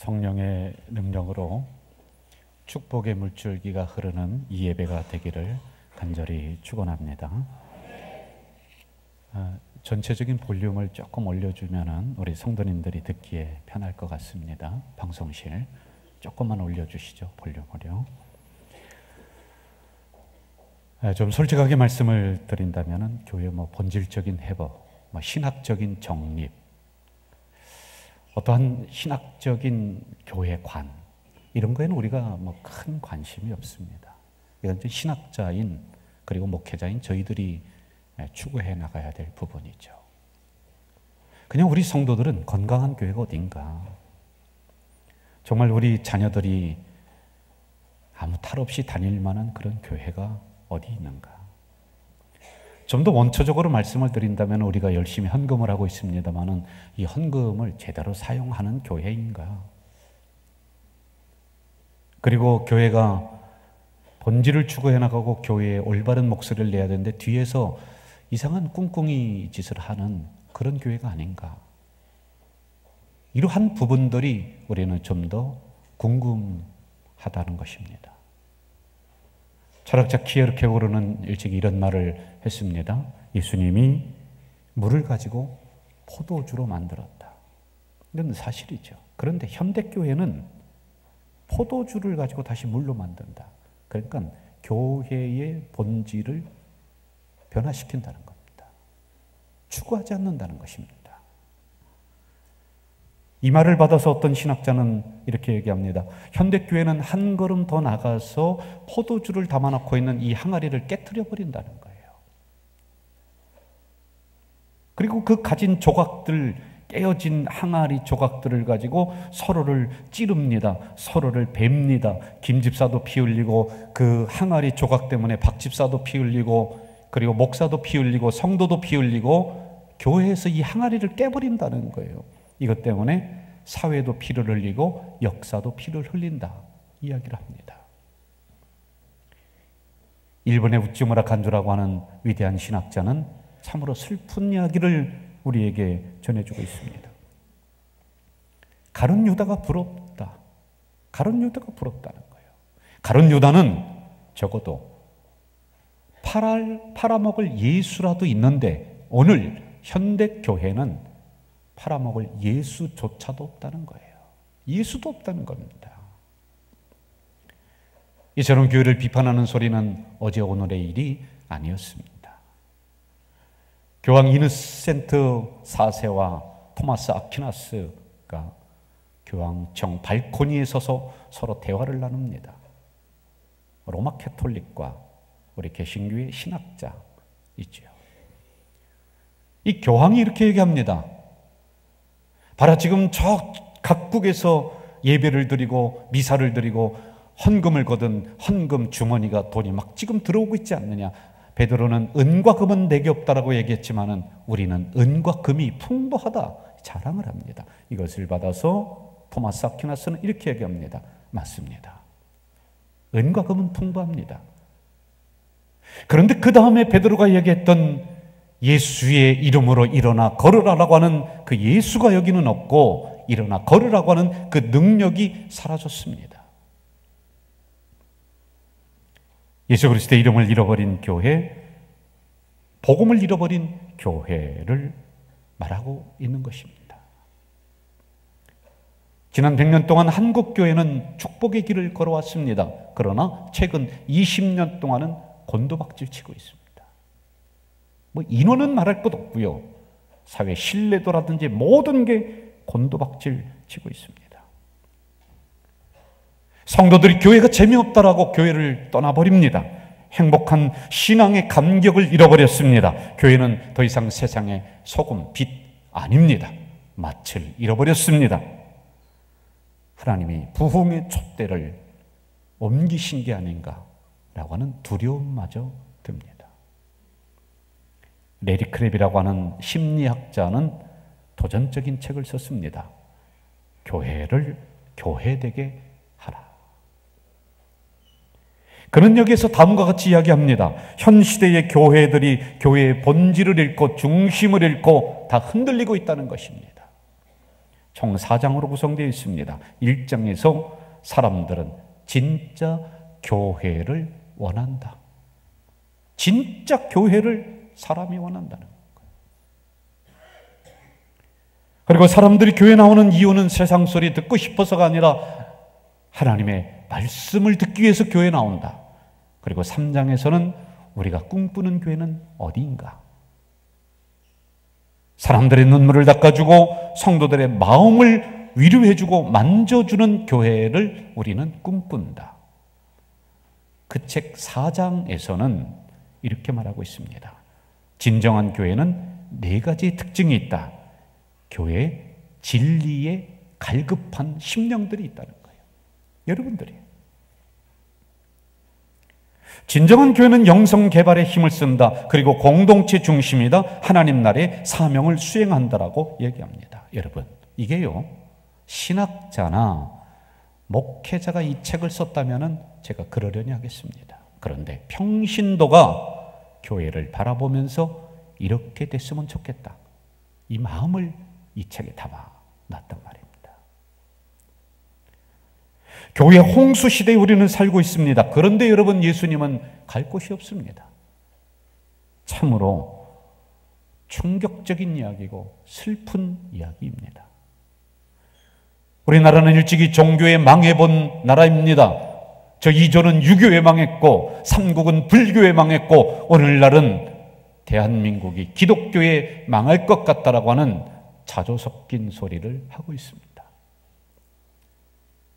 성령의 능력으로 축복의 물줄기가 흐르는 이 예배가 되기를 간절히 축원합니다. 전체적인 볼륨을 조금 올려주면 우리 성도님들이 듣기에 편할 것 같습니다. 방송실 조금만 올려주시죠. 볼륨을요. 좀 솔직하게 말씀을 드린다면 교회 본질적인 회복, 신학적인 정립, 어떠한 신학적인 교회관 이런 거에는 우리가 큰 관심이 없습니다. 이건 신학자인 그리고 목회자인 저희들이 추구해 나가야 될 부분이죠. 그냥 우리 성도들은 건강한 교회가 어딘가, 정말 우리 자녀들이 아무 탈 없이 다닐 만한 그런 교회가 어디 있는가. 좀 더 원초적으로 말씀을 드린다면 우리가 열심히 헌금을 하고 있습니다만은 이 헌금을 제대로 사용하는 교회인가? 그리고 교회가 본질을 추구해 나가고 교회에 올바른 목소리를 내야 되는데 뒤에서 이상한 꿍꿍이 짓을 하는 그런 교회가 아닌가? 이러한 부분들이 우리는 좀 더 궁금하다는 것입니다. 철학자 키에르케고르는 일찍 이런 말을 했습니다. 예수님이 물을 가지고 포도주로 만들었다. 이건 사실이죠. 그런데 현대교회는 포도주를 가지고 다시 물로 만든다. 그러니까 교회의 본질을 변화시킨다는 겁니다. 추구하지 않는다는 것입니다. 이 말을 받아서 어떤 신학자는 이렇게 얘기합니다. 현대교회는 한 걸음 더 나가서 포도주를 담아놓고 있는 이 항아리를 깨트려 버린다는 거예요. 그리고 그 가진 조각들, 깨어진 항아리 조각들을 가지고 서로를 찌릅니다. 서로를 뵙니다. 김 집사도 피 흘리고 그 항아리 조각 때문에 박 집사도 피 흘리고 그리고 목사도 피 흘리고 성도도 피 흘리고 교회에서 이 항아리를 깨버린다는 거예요. 이것 때문에 사회도 피를 흘리고 역사도 피를 흘린다 이야기를 합니다. 일본의 우찌무라 간주라고 하는 위대한 신학자는 참으로 슬픈 이야기를 우리에게 전해주고 있습니다. 가룟 유다가 부럽다. 가룟 유다가 부럽다는 거예요. 가룟 유다는 적어도 팔아먹을 예수라도 있는데 오늘 현대 교회는 팔아먹을 예수조차도 없다는 거예요. 예수도 없다는 겁니다. 이처럼 교회를 비판하는 소리는 어제 오늘의 일이 아니었습니다. 교황 이노센트 4세와 토마스 아퀴나스가 교황청 발코니에 서서 서로 대화를 나눕니다. 로마 캐톨릭과 우리 개신교의 신학자 있죠. 이 교황이 이렇게 얘기합니다. 봐라, 지금 저 각국에서 예배를 드리고 미사를 드리고 헌금을 거둔 헌금 주머니가 돈이 막 지금 들어오고 있지 않느냐. 베드로는 은과 금은 내게 없다라고 얘기했지만은 우리는 은과 금이 풍부하다 자랑을 합니다. 이것을 받아서 토마스 아퀴나스는 이렇게 얘기합니다. 맞습니다. 은과 금은 풍부합니다. 그런데 그 다음에 베드로가 얘기했던 예수의 이름으로 일어나 걸으라라고 하는 그 예수가 여기는 없고 일어나 걸으라고 하는 그 능력이 사라졌습니다. 예수 그리스도의 이름을 잃어버린 교회, 복음을 잃어버린 교회를 말하고 있는 것입니다. 지난 100년 동안 한국 교회는 축복의 길을 걸어왔습니다. 그러나 최근 20년 동안은 곤두박질 치고 있습니다. 인원은 말할 것 없고요. 사회 신뢰도라든지 모든 게 곤두박질 치고 있습니다. 성도들이 교회가 재미없다라고 교회를 떠나버립니다. 행복한 신앙의 감격을 잃어버렸습니다. 교회는 더 이상 세상의 소금, 빛 아닙니다. 맛을 잃어버렸습니다. 하나님이 부흥의 촛대를 옮기신 게 아닌가라고 하는 두려움마저 듭니다. 레리 크랩이라고 하는 심리학자는 도전적인 책을 썼습니다. 교회를 교회되게 하라. 그는 여기에서 다음과 같이 이야기합니다. 현 시대의 교회들이 교회의 본질을 잃고 중심을 잃고 다 흔들리고 있다는 것입니다. 총 4장으로 구성되어 있습니다. 1장에서 사람들은 진짜 교회를 원한다. 진짜 교회를 사람이 원한다는 거예요. 그리고 사람들이 교회 나오는 이유는 세상 소리 듣고 싶어서가 아니라 하나님의 말씀을 듣기 위해서 교회 나온다. 그리고 3장에서는 우리가 꿈꾸는 교회는 어디인가? 사람들의 눈물을 닦아주고 성도들의 마음을 위로해주고 만져주는 교회를 우리는 꿈꾼다. 그 책 4장에서는 이렇게 말하고 있습니다. 진정한 교회는 4가지 특징이 있다. 교회에 진리에 갈급한 심령들이 있다는 거예요. 여러분들이. 진정한 교회는 영성 개발에 힘을 쓴다. 그리고 공동체 중심이다. 하나님 나라의 사명을 수행한다라고 얘기합니다. 여러분, 이게요, 신학자나 목회자가 이 책을 썼다면 제가 그러려니 하겠습니다. 그런데 평신도가 교회를 바라보면서 이렇게 됐으면 좋겠다, 이 마음을 이 책에 담아놨단 말입니다. 교회 홍수 시대에 우리는 살고 있습니다. 그런데 여러분, 예수님은 갈 곳이 없습니다. 참으로 충격적인 이야기고 슬픈 이야기입니다. 우리나라는 일찍이 종교에 망해본 나라입니다. 저 2조는 유교에 망했고 3국은 불교에 망했고 오늘날은 대한민국이 기독교에 망할 것 같다라고 하는 자조 섞인 소리를 하고 있습니다.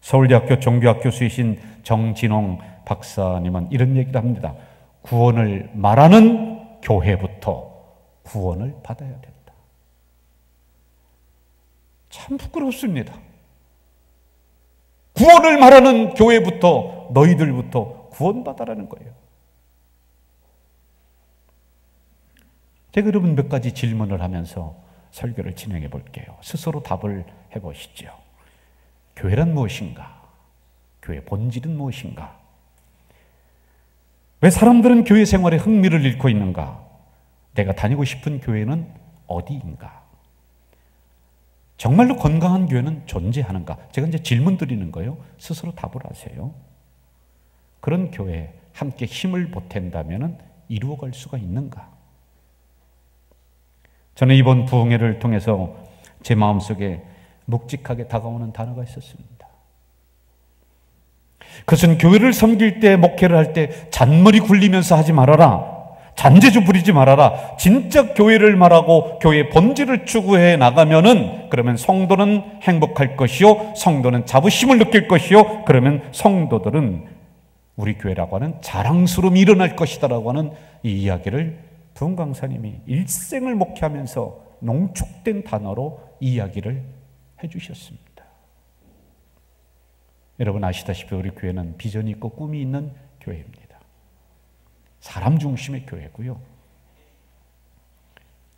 서울대학교 종교학 교수이신 정진홍 박사님은 이런 얘기를 합니다. 구원을 말하는 교회부터 구원을 받아야 된다. 참 부끄럽습니다. 구원을 말하는 교회부터, 너희들부터 구원받아라는 거예요. 제가 여러분 몇 가지 질문을 하면서 설교를 진행해 볼게요. 스스로 답을 해보시죠. 교회란 무엇인가? 교회 본질은 무엇인가? 왜 사람들은 교회 생활에 흥미를 잃고 있는가? 내가 다니고 싶은 교회는 어디인가? 정말로 건강한 교회는 존재하는가? 제가 이제 질문 드리는 거예요. 스스로 답을 하세요. 그런 교회에 함께 힘을 보탠다면 이루어갈 수가 있는가? 저는 이번 부흥회를 통해서 제 마음속에 묵직하게 다가오는 단어가 있었습니다. 그것은 교회를 섬길 때, 목회를 할 때 잔머리 굴리면서 하지 말아라. 잔재주 부리지 말아라. 진짜 교회를 말하고 교회의 본질을 추구해 나가면은, 그러면 성도는 행복할 것이요, 성도는 자부심을 느낄 것이요, 그러면 성도들은 우리 교회라고 하는 자랑스러움이 일어날 것이다라고 하는 이 이야기를 부흥 강사님이 일생을 목회하면서 농축된 단어로 이야기를 해주셨습니다. 여러분 아시다시피 우리 교회는 비전이 있고 꿈이 있는 교회입니다. 사람 중심의 교회고요.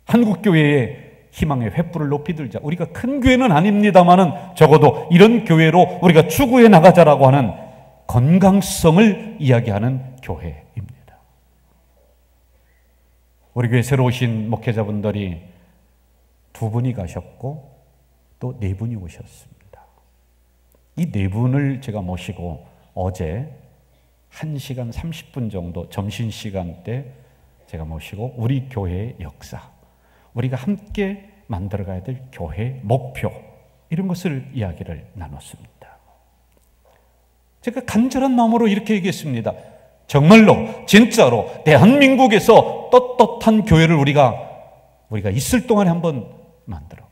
한국교회의 희망의 횃불을 높이 들자. 우리가 큰 교회는 아닙니다만은 적어도 이런 교회로 우리가 추구해 나가자라고 하는 건강성을 이야기하는 교회입니다. 우리 교회 새로 오신 목회자분들이 2분이 가셨고 또 4분이 오셨습니다. 이 4분을 제가 모시고 어제 1시간 30분 정도 점심시간 때 제가 모시고 우리 교회의 역사, 우리가 함께 만들어가야 될 교회 목표, 이런 것을 이야기를 나눴습니다. 제가 간절한 마음으로 이렇게 얘기했습니다. 정말로 진짜로 대한민국에서 떳떳한 교회를 우리가 있을 동안에 한번 만들어보자.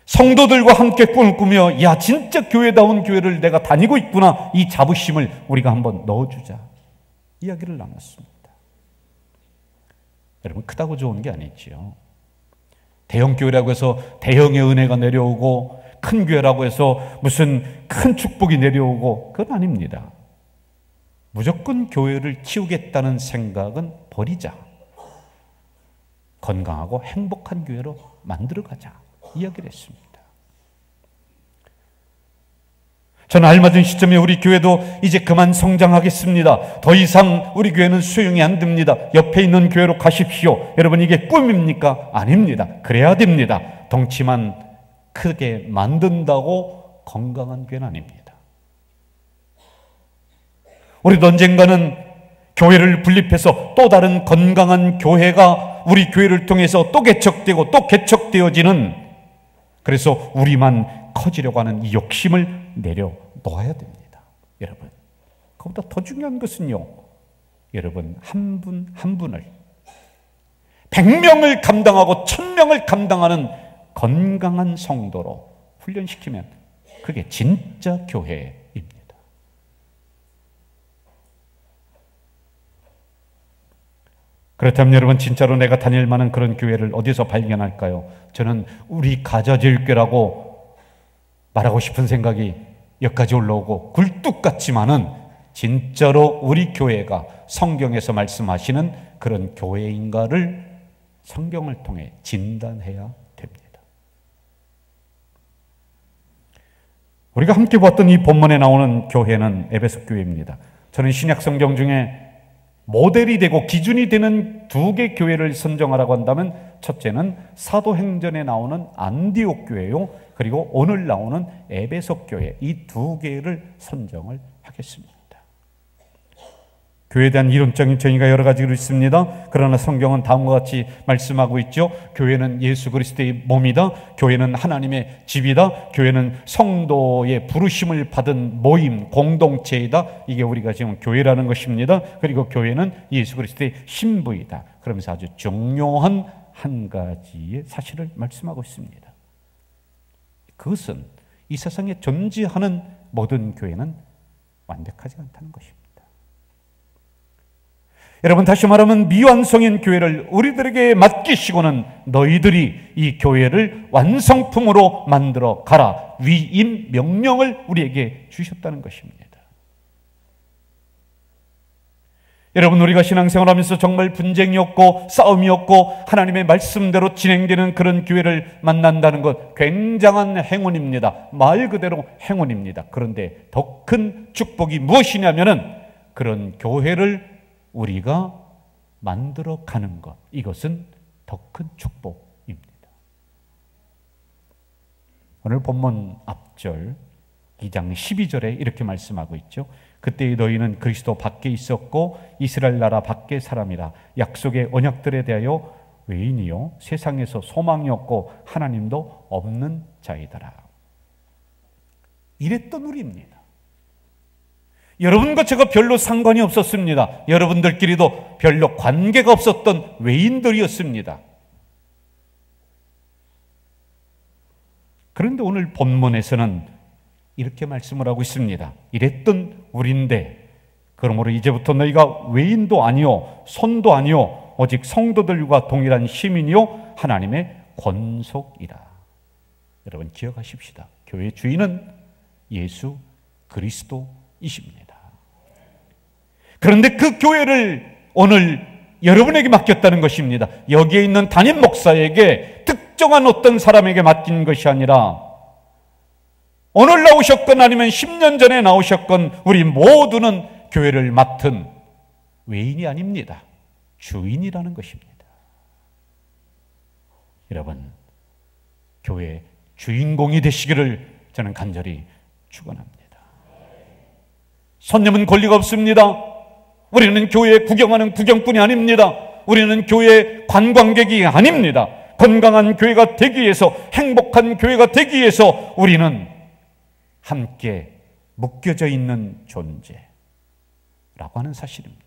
성도들과 함께 꿈을 꾸며 야 진짜 교회다운 교회를 내가 다니고 있구나, 이 자부심을 우리가 한번 넣어주자, 이야기를 나눴습니다. 여러분 크다고 좋은 게 아니지요. 대형 교회라고 해서 대형의 은혜가 내려오고 큰 교회라고 해서 무슨 큰 축복이 내려오고 그건 아닙니다. 무조건 교회를 키우겠다는 생각은 버리자. 건강하고 행복한 교회로 만들어가자, 이야기를 했습니다. 저는 알맞은 시점에 우리 교회도 이제 그만 성장하겠습니다. 더 이상 우리 교회는 수용이 안 됩니다. 옆에 있는 교회로 가십시오. 여러분 이게 꿈입니까? 아닙니다. 그래야 됩니다. 덩치만 크게 만든다고 건강한 교회는 아닙니다. 우리도 언젠가는 교회를 분립해서 또 다른 건강한 교회가 우리 교회를 통해서 또 개척되고 또 개척되어지는, 그래서 우리만 커지려고 하는 이 욕심을 내려놓아야 됩니다. 여러분, 그보다 더 중요한 것은요, 여러분 한 분 한 분을 100명을 감당하고 1000명을 감당하는 건강한 성도로 훈련시키면 그게 진짜 교회입니다. 그렇다면 여러분, 진짜로 내가 다닐 만한 그런 교회를 어디서 발견할까요? 저는 우리 가자질교라고 말하고 싶은 생각이 여기까지 올라오고 굴뚝 같지만은 진짜로 우리 교회가 성경에서 말씀하시는 그런 교회인가를 성경을 통해 진단해야 됩니다. 우리가 함께 봤던 이 본문에 나오는 교회는 에베소 교회입니다. 저는 신약 성경 중에 모델이 되고 기준이 되는 2개 교회를 선정하라고 한다면, 첫째는 사도행전에 나오는 안디옥 교회요, 그리고 오늘 나오는 에베소 교회, 이 2개를 선정을 하겠습니다. 교회에 대한 이론적인 정의가 여러 가지로 있습니다. 그러나 성경은 다음과 같이 말씀하고 있죠. 교회는 예수 그리스도의 몸이다. 교회는 하나님의 집이다. 교회는 성도의 부르심을 받은 모임, 공동체이다. 이게 우리가 지금 교회라는 것입니다. 그리고 교회는 예수 그리스도의 신부이다. 그러면서 아주 중요한 한 가지의 사실을 말씀하고 있습니다. 그것은 이 세상에 존재하는 모든 교회는 완벽하지 않다는 것입니다. 여러분, 다시 말하면 미완성인 교회를 우리들에게 맡기시고는 너희들이 이 교회를 완성품으로 만들어 가라, 위임 명령을 우리에게 주셨다는 것입니다. 여러분, 우리가 신앙생활하면서 정말 분쟁이 없고 싸움이 없고 하나님의 말씀대로 진행되는 그런 교회를 만난다는 것 굉장한 행운입니다. 말 그대로 행운입니다. 그런데 더 큰 축복이 무엇이냐면은 그런 교회를 우리가 만들어 가는 것, 이것은 더 큰 축복입니다. 오늘 본문 앞절 2장 12절에 이렇게 말씀하고 있죠. 그때 너희는 그리스도 밖에 있었고 이스라엘 나라 밖의 사람이라. 약속의 언약들에 대하여 외인이요 세상에서 소망이 없고 하나님도 없는 자이더라. 이랬던 우리입니다. 여러분과 제가 별로 상관이 없었습니다. 여러분들끼리도 별로 관계가 없었던 외인들이었습니다. 그런데 오늘 본문에서는 이렇게 말씀을 하고 있습니다. 이랬던 우리인데 그러므로 이제부터 너희가 외인도 아니요 손도 아니요 오직 성도들과 동일한 시민이요 하나님의 권속이라. 여러분 기억하십시다. 교회 주인은 예수 그리스도이십니다. 그런데 그 교회를 오늘 여러분에게 맡겼다는 것입니다. 여기에 있는 담임 목사에게, 특정한 어떤 사람에게 맡긴 것이 아니라 오늘 나오셨건 아니면 10년 전에 나오셨건 우리 모두는 교회를 맡은 외인이 아닙니다. 주인이라는 것입니다. 여러분, 교회 주인공이 되시기를 저는 간절히 축원합니다. 손님은 권리가 없습니다. 우리는 교회에 구경하는 구경꾼이 아닙니다. 우리는 교회 관광객이 아닙니다. 건강한 교회가 되기 위해서, 행복한 교회가 되기 위해서 우리는 함께 묶여져 있는 존재라고 하는 사실입니다.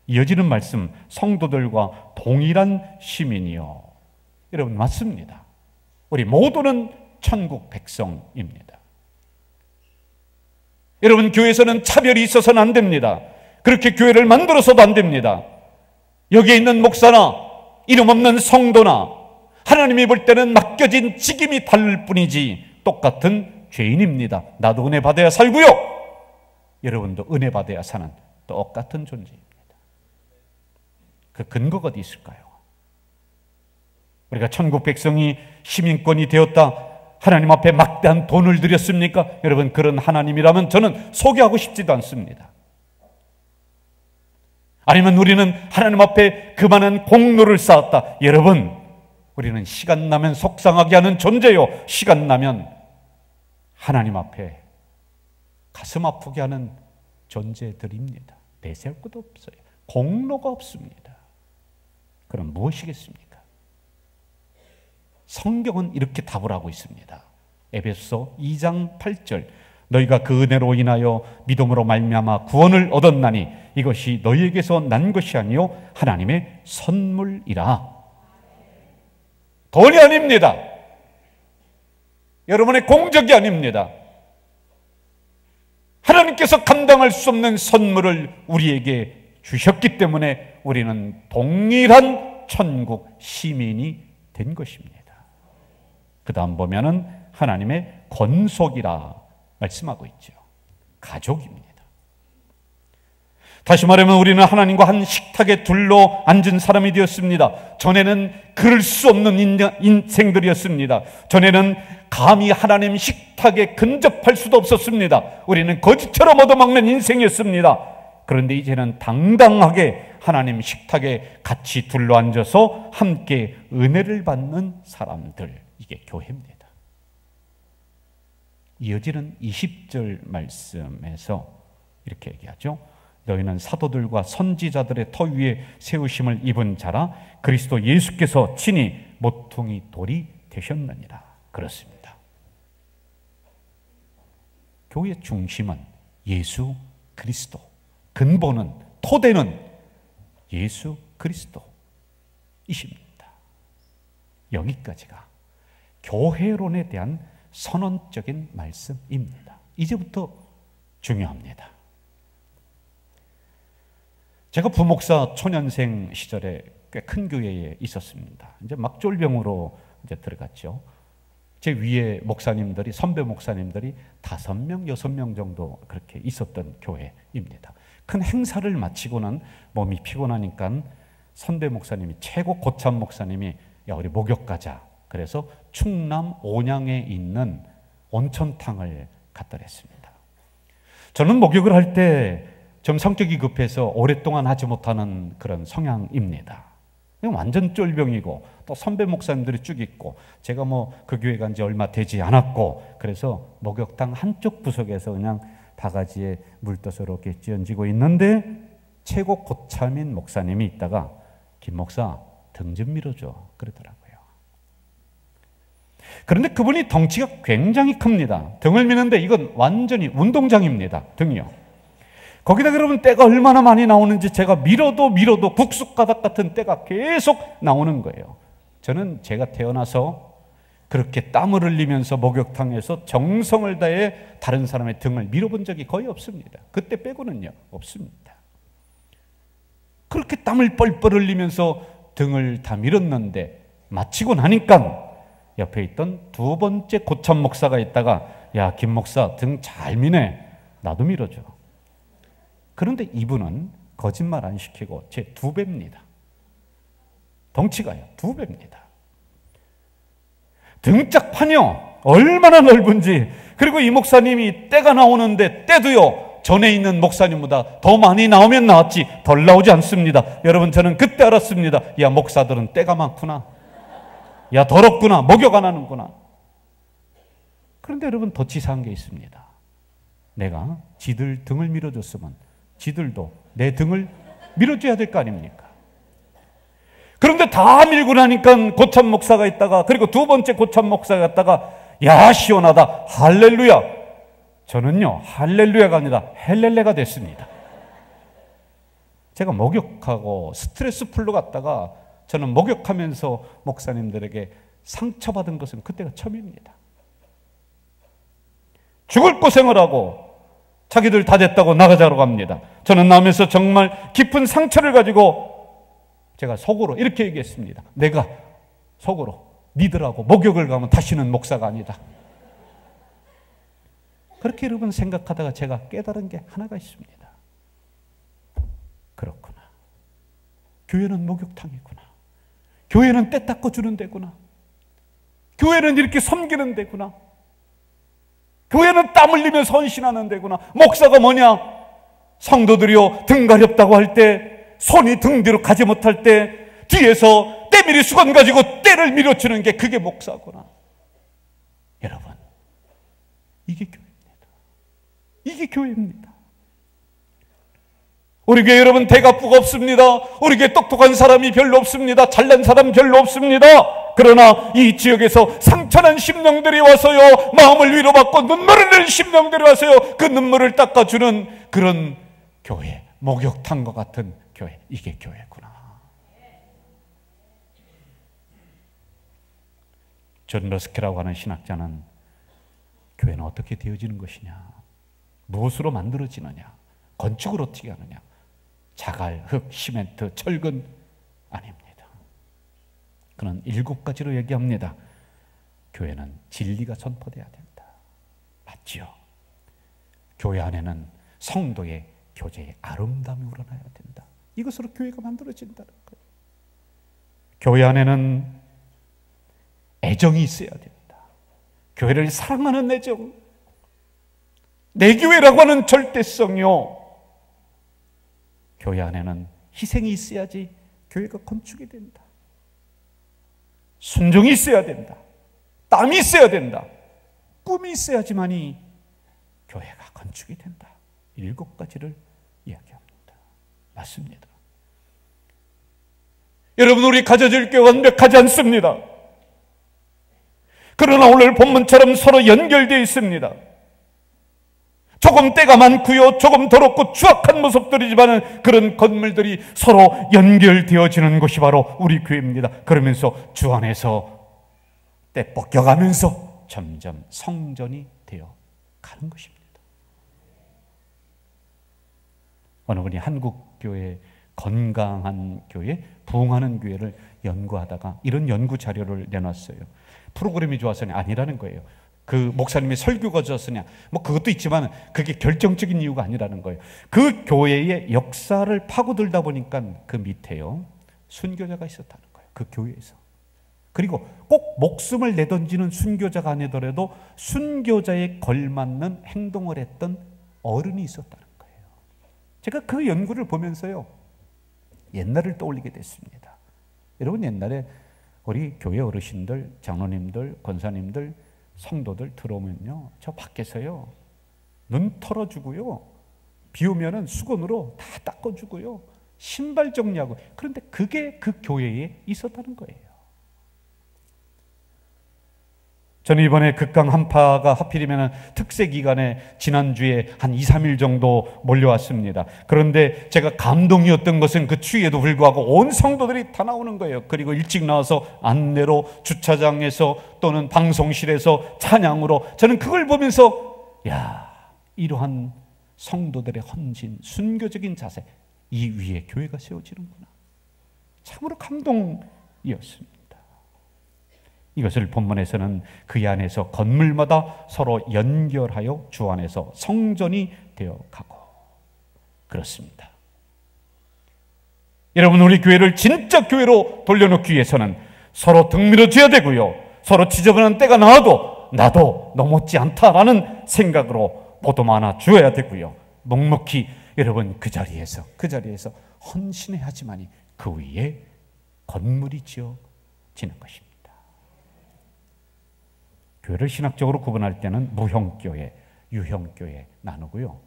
이어지는 말씀, 성도들과 동일한 시민이요. 여러분 맞습니다. 우리 모두는 천국 백성입니다. 여러분, 교회에서는 차별이 있어서는 안 됩니다. 그렇게 교회를 만들어서도 안 됩니다. 여기에 있는 목사나 이름 없는 성도나 하나님이 볼 때는 맡겨진 직임이 다를 뿐이지 똑같은 죄인입니다. 나도 은혜 받아야 살고요, 여러분도 은혜 받아야 사는 똑같은 존재입니다. 그 근거가 어디 있을까요? 우리가 천국 백성이 시민권이 되었다, 하나님 앞에 막대한 돈을 들였습니까? 여러분, 그런 하나님이라면 저는 소개하고 싶지도 않습니다. 아니면 우리는 하나님 앞에 그만한 공로를 쌓았다. 여러분, 우리는 시간 나면 속상하게 하는 존재요, 시간 나면 하나님 앞에 가슴 아프게 하는 존재들입니다. 내세울 것도 없어요. 공로가 없습니다. 그럼 무엇이겠습니까? 성경은 이렇게 답을 하고 있습니다. 에베소서 2장 8절, 너희가 그 은혜로 인하여 믿음으로 말미암아 구원을 얻었나니 이것이 너희에게서 난 것이 아니요 하나님의 선물이라. 돈이 아닙니다. 여러분의 공적이 아닙니다. 하나님께서 감당할 수 없는 선물을 우리에게 주셨기 때문에 우리는 동일한 천국 시민이 된 것입니다. 그 다음 보면은 하나님의 권속이라 말씀하고 있죠. 가족입니다. 다시 말하면 우리는 하나님과 한 식탁에 둘러 앉은 사람이 되었습니다. 전에는 그럴 수 없는 인생들이었습니다. 전에는 감히 하나님 식탁에 근접할 수도 없었습니다. 우리는 거지처럼 얻어먹는 인생이었습니다. 그런데 이제는 당당하게 하나님 식탁에 같이 둘러 앉아서 함께 은혜를 받는 사람들, 이게 교회입니다. 이어지는 20절 말씀에서 이렇게 얘기하죠. 너희는 사도들과 선지자들의 터 위에 세우심을 입은 자라 그리스도 예수께서 친히 모퉁이 돌이 되셨느니라. 그렇습니다. 교회의 중심은 예수 그리스도, 근본은, 토대는 예수 그리스도이십니다. 여기까지가 교회론에 대한 선언적인 말씀입니다. 이제부터 중요합니다. 제가 부목사 초년생 시절에 꽤 큰 교회에 있었습니다. 이제 막 쫄병으로 이제 들어갔죠. 제 위에 목사님들이, 선배 목사님들이 5명, 6명 정도 그렇게 있었던 교회입니다. 큰 행사를 마치고는 몸이 피곤하니까 선배 목사님이, 최고 고참 목사님이, 야, 우리 목욕 가자. 그래서 충남 온양에 있는 온천탕을 갖다 냈습니다. 저는 목욕을 할 때 좀 성격이 급해서 오랫동안 하지 못하는 그런 성향입니다. 완전 쫄병이고 또 선배 목사님들이 쭉 있고 제가 뭐 그 교회 간 지 얼마 되지 않았고 그래서 목욕탕 한쪽 구석에서 그냥 바가지에 물 떠서 이렇게 찌얹고 있는데 최고 고참인 목사님이 있다가 김 목사 등 좀 밀어줘 그러더라고요. 그런데 그분이 덩치가 굉장히 큽니다. 등을 미는데 이건 완전히 운동장입니다. 등이요. 거기다 그러면 때가 얼마나 많이 나오는지 제가 밀어도 국숫가닥 같은 때가 계속 나오는 거예요. 저는 제가 태어나서 그렇게 땀을 흘리면서 목욕탕에서 정성을 다해 다른 사람의 등을 밀어본 적이 거의 없습니다. 그때 빼고는요, 없습니다. 그렇게 땀을 뻘뻘 흘리면서 등을 다 밀었는데 마치고 나니까 옆에 있던 두 번째 고참 목사가 있다가 야, 김 목사 등 잘 미네. 나도 밀어줘. 그런데 이분은 거짓말 안 시키고 제 2배입니다. 덩치가요, 2배입니다. 등짝판이요, 얼마나 넓은지. 그리고 이 목사님이 때가 나오는데 때도요, 전에 있는 목사님보다 더 많이 나오면 나왔지 덜 나오지 않습니다. 여러분, 저는 그때 알았습니다. 야, 목사들은 때가 많구나. 야, 더럽구나. 목욕 안 하는구나. 그런데 여러분, 더 치사한 게 있습니다. 내가 지들 등을 밀어줬으면 지들도 내 등을 밀어줘야 될 거 아닙니까? 그런데 다 밀고 나니까 고참 목사가 있다가, 그리고 두 번째 고참 목사가 있다가, 야, 시원하다. 할렐루야. 저는요, 할렐루야가 아니라 헬렐레가 됐습니다. 제가 목욕하고 스트레스 풀러 갔다가 저는 목욕하면서 목사님들에게 상처받은 것은 그때가 처음입니다. 죽을 고생을 하고 자기들 다 됐다고 나가자고 합니다. 저는 나오면서 정말 깊은 상처를 가지고 제가 속으로 이렇게 얘기했습니다. 내가 속으로 니들하고 목욕을 가면 다시는 목사가 아니다. 그렇게 여러분 생각하다가 제가 깨달은 게 하나가 있습니다. 그렇구나. 교회는 목욕탕이구나. 교회는 때 닦아주는 데구나. 교회는 이렇게 섬기는 데구나. 교회는 땀 흘리며 헌신하는 데구나. 목사가 뭐냐? 성도들이요, 등 가렵다고 할 때 손이 등 뒤로 가지 못할 때 뒤에서 때밀이 수건 가지고 때를 밀어주는 게 그게 목사구나. 여러분, 이게 교회입니다. 이게 교회입니다. 우리 교회 여러분 대가부가 없습니다. 우리 교회 똑똑한 사람이 별로 없습니다. 잘난 사람 별로 없습니다. 그러나 이 지역에서 상처난 심령들이 와서요, 마음을 위로받고 눈물을 흘리는 심령들이 와서요, 그 눈물을 닦아주는 그런 교회, 목욕탕과 같은 교회, 이게 교회구나. 존 러스키라고 하는 신학자는 교회는 어떻게 되어지는 것이냐, 무엇으로 만들어지느냐, 건축을 어떻게 하느냐, 자갈, 흙, 시멘트, 철근 아닙니다. 그는 7가지로 얘기합니다. 교회는 진리가 선포돼야 된다. 맞지요? 교회 안에는 성도의 교제의 아름다움이 우러나야 된다. 이것으로 교회가 만들어진다는 거예요. 교회 안에는 애정이 있어야 된다. 교회를 사랑하는 애정, 내 교회라고 하는 절대성이요. 교회 안에는 희생이 있어야지 교회가 건축이 된다. 순종이 있어야 된다. 땀이 있어야 된다. 꿈이 있어야지만이 교회가 건축이 된다. 7가지를 이야기합니다. 맞습니다. 여러분, 우리 가져질 교회가 완벽하지 않습니다. 그러나 오늘 본문처럼 서로 연결되어 있습니다. 조금 때가 많고요, 조금 더럽고 추악한 모습들이지만 그런 건물들이 서로 연결되어지는 것이 바로 우리 교회입니다. 그러면서 주 안에서 때 벗겨가면서 점점 성전이 되어 가는 것입니다. 어느 분이 한국교회, 건강한 교회, 부흥하는 교회를 연구하다가 이런 연구 자료를 내놨어요. 프로그램이 좋아서는 아니라는 거예요. 그 목사님의 설교가 좋았으냐, 뭐 그것도 있지만 그게 결정적인 이유가 아니라는 거예요. 그 교회의 역사를 파고들다 보니까 그 밑에요, 순교자가 있었다는 거예요. 그 교회에서. 그리고 꼭 목숨을 내던지는 순교자가 아니더라도 순교자에 걸맞는 행동을 했던 어른이 있었다는 거예요. 제가 그 연구를 보면서요, 옛날을 떠올리게 됐습니다. 여러분, 옛날에 우리 교회 어르신들, 장로님들, 권사님들, 성도들 들어오면요, 저 밖에서요, 눈 털어주고요, 비 오면은 수건으로 다 닦아주고요, 신발 정리하고, 그런데 그게 그 교회에 있었다는 거예요. 저는 이번에 극강 한파가 하필이면 특세 기간에 지난주에 한 2, 3일 정도 몰려왔습니다. 그런데 제가 감동이었던 것은 그 추위에도 불구하고 온 성도들이 다 나오는 거예요. 그리고 일찍 나와서 안내로 주차장에서 또는 방송실에서 찬양으로, 저는 그걸 보면서 야, 이러한 성도들의 헌신, 순교적인 자세, 이 위에 교회가 세워지는구나. 참으로 감동이었습니다. 이것을 본문에서는 그 안에서 건물마다 서로 연결하여 주 안에서 성전이 되어 가고, 그렇습니다. 여러분, 우리 교회를 진짜 교회로 돌려놓기 위해서는 서로 등밀어줘야 되고요, 서로 지저분한 때가 나도 너무지 않다라는 생각으로 보도 하나 주어야 되고요, 묵묵히 여러분 그 자리에서 헌신해야지만이 그 위에 건물이 지어지는 것입니다. 교회를 신학적으로 구분할 때는 무형교회, 유형교회 나누고요,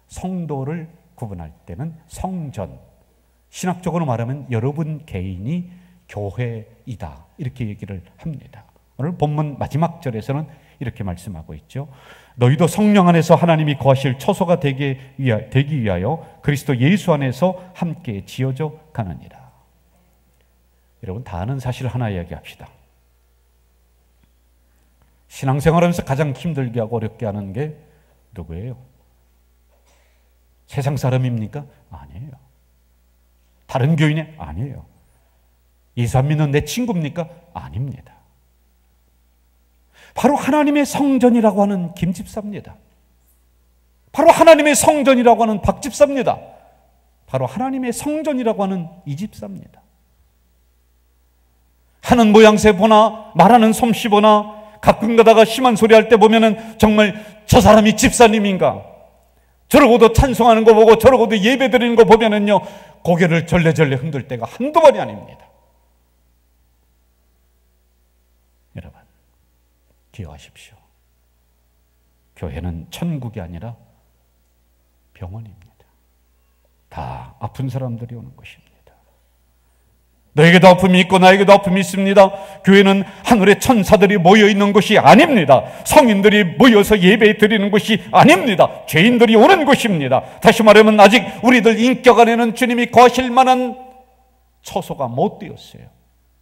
성도를 구분할 때는 성전, 신학적으로 말하면 여러분 개인이 교회이다, 이렇게 얘기를 합니다. 오늘 본문 마지막 절에서는 이렇게 말씀하고 있죠. 너희도 성령 안에서 하나님이 거하실 처소가 되기 위하여 그리스도 예수 안에서 함께 지어져 가느니라. 여러분, 다 아는 사실 하나 이야기합시다. 신앙생활하면서 가장 힘들게 하고 어렵게 하는 게 누구예요? 세상 사람입니까? 아니에요. 다른 교인이? 아니에요. 예수 안 믿는 내 친구입니까? 아닙니다. 바로 하나님의 성전이라고 하는 김집사입니다. 바로 하나님의 성전이라고 하는 박집사입니다. 바로 하나님의 성전이라고 하는 이집사입니다. 하는 모양새 보나 말하는 솜씨 보나 가끔 가다가 심한 소리 할 때 보면은 정말 저 사람이 집사님인가, 저러고도 찬송하는 거 보고 저러고도 예배 드리는 거 보면은요, 고개를 절레절레 흔들 때가 한두 번이 아닙니다. 여러분, 기억하십시오. 교회는 천국이 아니라 병원입니다. 다 아픈 사람들이 오는 것입니다. 너에게도 아픔이 있고 나에게도 아픔이 있습니다. 교회는 하늘의 천사들이 모여있는 것이 아닙니다. 성인들이 모여서 예배 드리는 것이 아닙니다. 죄인들이 오는 곳입니다. 다시 말하면 아직 우리들 인격 안에는 주님이 거하실 만한 처소가 못 되었어요.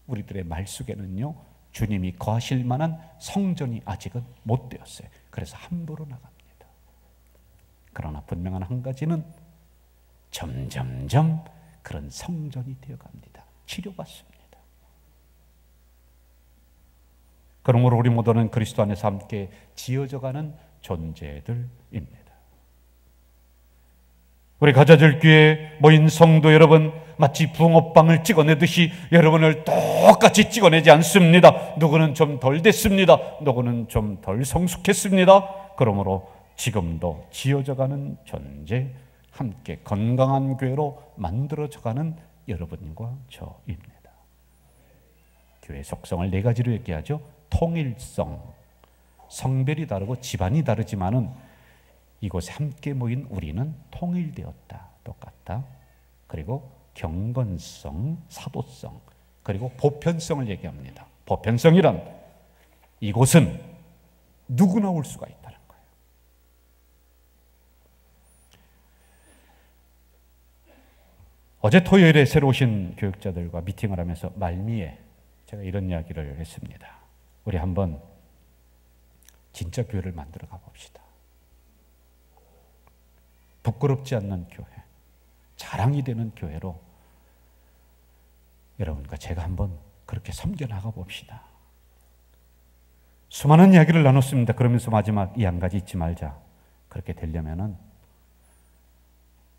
우리들의 말 속에는요, 주님이 거하실 만한 성전이 아직은 못 되었어요. 그래서 함부로 나갑니다. 그러나 분명한 한 가지는 점점점 그런 성전이 되어갑니다. 치료받습니다. 그러므로 우리 모두는 그리스도 안에서 함께 지어져가는 존재들입니다. 우리 가자들교회 모인 성도 여러분, 마치 붕어빵을 찍어내듯이 여러분을 똑같이 찍어내지 않습니다. 누구는 좀 덜 됐습니다. 누구는 좀 덜 성숙했습니다. 그러므로 지금도 지어져가는 존재, 함께 건강한 교회로 만들어져가는 여러분과 저입니다. 교회 속성을 네 가지로 얘기하죠. 통일성, 성별이 다르고 집안이 다르지만은 이곳에 함께 모인 우리는 통일되었다, 똑같다. 그리고 경건성, 사도성, 그리고 보편성을 얘기합니다. 보편성이란 이곳은 누구나 올 수가 있다는 거예요. 어제 토요일에 새로 오신 교육자들과 미팅을 하면서 말미에 제가 이런 이야기를 했습니다. 우리 한번 진짜 교회를 만들어 가봅시다. 부끄럽지 않는 교회, 자랑이 되는 교회로 여러분과 제가 한번 그렇게 섬겨나가 봅시다. 수많은 이야기를 나눴습니다. 그러면서 마지막 이 한 가지 잊지 말자. 그렇게 되려면은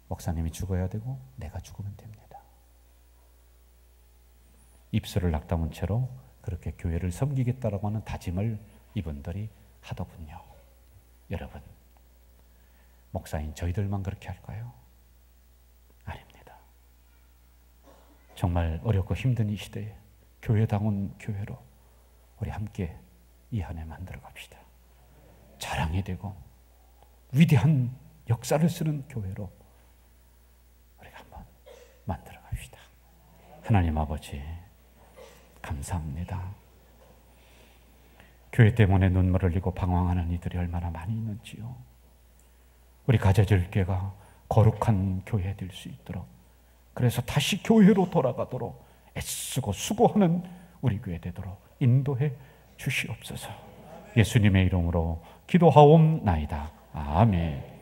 목사님이 죽어야 되고 내가 죽으면 됩니다. 입술을 낙담한 채로 그렇게 교회를 섬기겠다라고 하는 다짐을 이분들이 하더군요. 여러분, 목사인 저희들만 그렇게 할까요? 아닙니다. 정말 어렵고 힘든 이 시대에 교회다운 교회로 우리 함께 이 한 해 만들어 갑시다. 자랑이 되고 위대한 역사를 쓰는 교회로 우리가 한번 만들어 갑시다. 하나님 아버지, 감사합니다. 교회 때문에 눈물을 흘리고 방황하는 이들이 얼마나 많이 있는지요. 우리 가자질교회가 거룩한 교회 될 수 있도록, 그래서 다시 교회로 돌아가도록 애쓰고 수고하는 우리 교회 되도록 인도해 주시옵소서. 예수님의 이름으로 기도하옵나이다. 아멘.